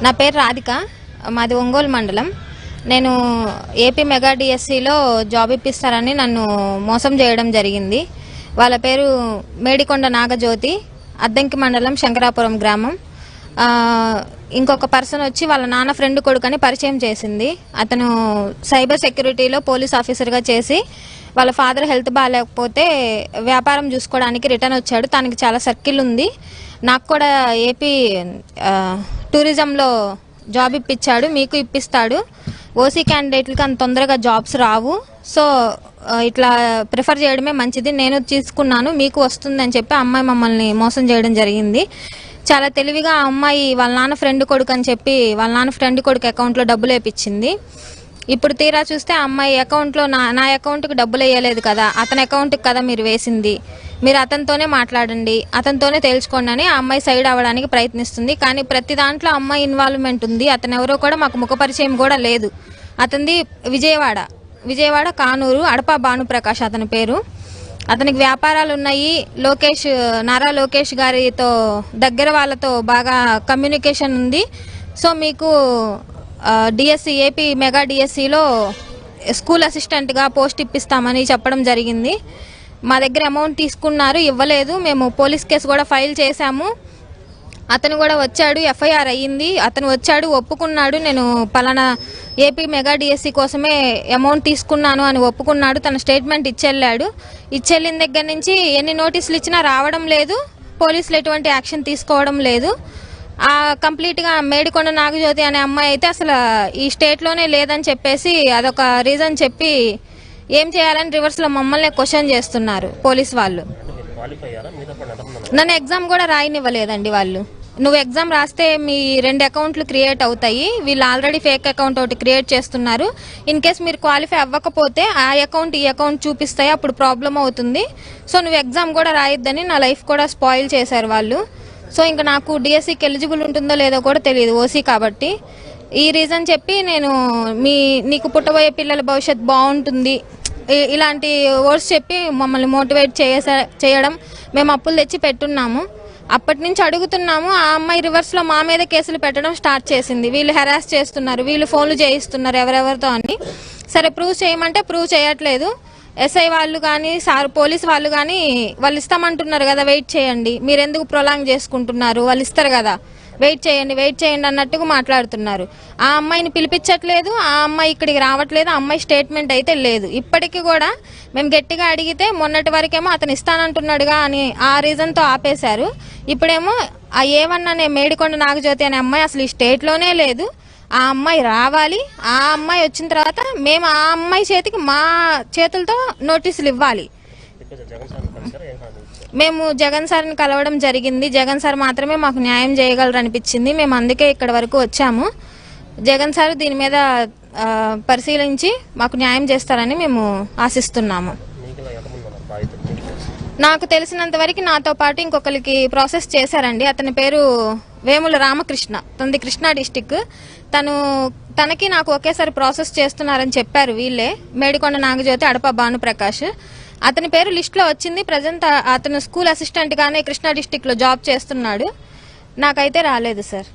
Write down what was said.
నా పేరు రాధిక, మాది ఒంగోలు మండలం. నేను ఏపీ మెగా డిఎస్సిలో జాబ్ ఇప్పిస్తారని నన్ను మోసం చేయడం జరిగింది. వాళ్ళ పేరు మేడికొండ నాగజ్యోతి, అద్దంకి మండలం, శంకరాపురం గ్రామం. ఇంకొక పర్సన్ వచ్చి వాళ్ళ నాన్న ఫ్రెండ్ కొడుకని పరిచయం చేసింది. అతను సైబర్ సెక్యూరిటీలో పోలీస్ ఆఫీసర్గా చేసి వాళ్ళ ఫాదర్ హెల్త్ బాగాలేకపోతే వ్యాపారం చూసుకోవడానికి రిటర్న్ వచ్చాడు. తనకి చాలా సర్కిల్ ఉంది. నాకు కూడా ఏపీ టూరిజంలో జాబ్ ఇప్పించాడు, మీకు ఇప్పిస్తాడు. ఓసీ క్యాండిడేట్లకి అంత తొందరగా జాబ్స్ రావు, సో ఇట్లా ప్రిఫర్ చేయడమే మంచిది, నేను తీసుకున్నాను, మీకు వస్తుందని చెప్పి అమ్మాయి మమ్మల్ని మోసం చేయడం జరిగింది. చాలా తెలివిగా ఆ అమ్మాయి వాళ్ళ నాన్న ఫ్రెండ్ కొడుకు అని చెప్పి వాళ్ళ నాన్న ఫ్రెండ్ కొడుకు అకౌంట్లో డబ్బులు వేయించింది. ఇప్పుడు తీరా చూస్తే ఆ అమ్మాయి అకౌంట్లో నా అకౌంట్కి డబ్బులు వేయలేదు కదా, అతని అకౌంట్కి కదా మీరు వేసింది, మీరు అతనితోనే మాట్లాడండి, అతనితోనే తేల్చుకోండి అని ఆ అమ్మాయి సైడ్ అవ్వడానికి ప్రయత్నిస్తుంది. కానీ ప్రతి దాంట్లో అమ్మాయి ఇన్వాల్వ్మెంట్ ఉంది. అతను ఎవరో కూడా మాకు ముఖపరిచయం కూడా లేదు. అతనిది విజయవాడ కానూరు, అడపా భానుప్రకాష్ అతని పేరు. అతనికి వ్యాపారాలు ఉన్నాయి. నారా లోకేష్ గారితో దగ్గర వాళ్ళతో బాగా కమ్యూనికేషన్ ఉంది. సో మీకు డిఎస్సి ఏపీ మెగా డిఎస్సిలో స్కూల్ అసిస్టెంట్గా పోస్ట్ ఇప్పిస్తామని చెప్పడం జరిగింది. మా దగ్గర అమౌంట్ తీసుకున్నారు, ఇవ్వలేదు. మేము పోలీస్ కేసు కూడా ఫైల్ చేశాము. అతను కూడా వచ్చాడు, ఎఫ్ఐఆర్ అయ్యింది. అతను వచ్చాడు, ఒప్పుకున్నాడు, నేను పలానా ఏపీ మెగా డిఎస్సి కోసమే అమౌంట్ తీసుకున్నాను అని ఒప్పుకున్నాడు. తన స్టేట్మెంట్ ఇచ్చెళ్ళాడు. ఇచ్చెళ్ళిన దగ్గర నుంచి ఎన్ని నోటీసులు ఇచ్చినా రావడం లేదు, పోలీసులు ఎటువంటి యాక్షన్ తీసుకోవడం లేదు. కంప్లీట్గా మేడికొండ నాగజ్యోతి అనే అమ్మాయి అయితే అసలు ఈ స్టేట్లోనే లేదని చెప్పేసి అదొక రీజన్ చెప్పి ఏం చేయాలని రివర్స్లో మమ్మల్ని క్వశ్చన్ చేస్తున్నారు పోలీస్ వాళ్ళు. నన్ను ఎగ్జామ్ కూడా రాయనివ్వలేదండి వాళ్ళు. నువ్వు ఎగ్జామ్ రాస్తే మీ 2 అకౌంట్లు క్రియేట్ అవుతాయి, వీళ్ళు ఆల్రెడీ ఫేక్ అకౌంట్ ఒకటి క్రియేట్ చేస్తున్నారు. ఇన్ కేస్ మీరు క్వాలిఫై అవ్వకపోతే ఆ అకౌంట్ ఈ అకౌంట్ చూపిస్తాయి, అప్పుడు ప్రాబ్లం అవుతుంది. సో నువ్వు ఎగ్జామ్ కూడా రాయొద్దని నా లైఫ్ కూడా స్పాయిల్ చేశారు వాళ్ళు. సో ఇంకా నాకు డిఎస్సికి ఎలిజిబుల్ ఉంటుందో లేదో కూడా తెలియదు, ఓసీ కాబట్టి. ఈ రీజన్ చెప్పి నేను నీకు పుట్టబోయే పిల్లల భవిష్యత్ బాగుంటుంది ఇలాంటి వర్డ్స్ చెప్పి మమ్మల్ని మోటివేట్ చేయడం, మేము అప్పులు తెచ్చి పెట్టున్నాము. అప్పటి నుంచి అడుగుతున్నాము. ఆ అమ్మాయి రివర్స్లో మా మీద కేసులు పెట్టడం స్టార్ట్ చేసింది. వీళ్ళు హెరాస్ చేస్తున్నారు, వీళ్ళు ఫోన్లు చేయిస్తున్నారు ఎవరెవరితో అని. సరే ప్రూవ్ చేయమంటే ప్రూవ్ చేయట్లేదు. ఎస్ఐ వాళ్ళు కానీ పోలీస్ వాళ్ళు కానీ వాళ్ళు ఇస్తామంటున్నారు కదా, వెయిట్ చేయండి, మీరు ఎందుకు ప్రొలాంగ్ చేసుకుంటున్నారు, వాళ్ళు ఇస్తారు కదా, వెయిట్ చేయండి అన్నట్టుగా మాట్లాడుతున్నారు. ఆ అమ్మాయిని పిలిపించట్లేదు, ఆ అమ్మాయి ఇక్కడికి రావట్లేదు, ఆ అమ్మాయి స్టేట్మెంట్ అయితే లేదు. ఇప్పటికీ కూడా మేము గట్టిగా అడిగితే మొన్నటి వరకేమో అతను ఇస్తానంటున్నాడుగా అని ఆ రీజన్తో ఆపేశారు. ఇప్పుడేమో ఆ ఏమన్నా మేడికొండ నాగజ్యోతి అనే అమ్మాయి అసలు ఈ స్టేట్లోనే లేదు, ఆ అమ్మాయి రావాలి, ఆ అమ్మాయి వచ్చిన తర్వాత మేము ఆ అమ్మాయి చేతికి మా చేతులతో నోటీసులు ఇవ్వాలి. మేము జగన్ సార్ని కలవడం జరిగింది. జగన్ సార్ మాత్రమే మాకు న్యాయం చేయగలరు అనిపించింది. మేము అందుకే ఇక్కడ వరకు వచ్చాము. జగన్ సార్ దీని మీద పరిశీలించి మాకు న్యాయం చేస్తారని మేము ఆశిస్తున్నాము. నాకు తెలిసినంత వరకు నాతో పాటు ఇంకొకరికి ప్రాసెస్ చేశారండి. అతని పేరు వేముల రామకృష్ణ, తనది కృష్ణా డిస్టిక్. తనకి నాకు ఒకేసారి ప్రాసెస్ చేస్తున్నారని చెప్పారు వీళ్ళే. మేడికొండ నాగజ్యోతి, అడప భానుప్రకాష్ అతని పేరు లిస్ట్లో వచ్చింది. ప్రజెంట్ అతను స్కూల్ అసిస్టెంట్ గానే కృష్ణా డిస్టిక్ లో జాబ్ చేస్తున్నాడు. నాకైతే రాలేదు సార్.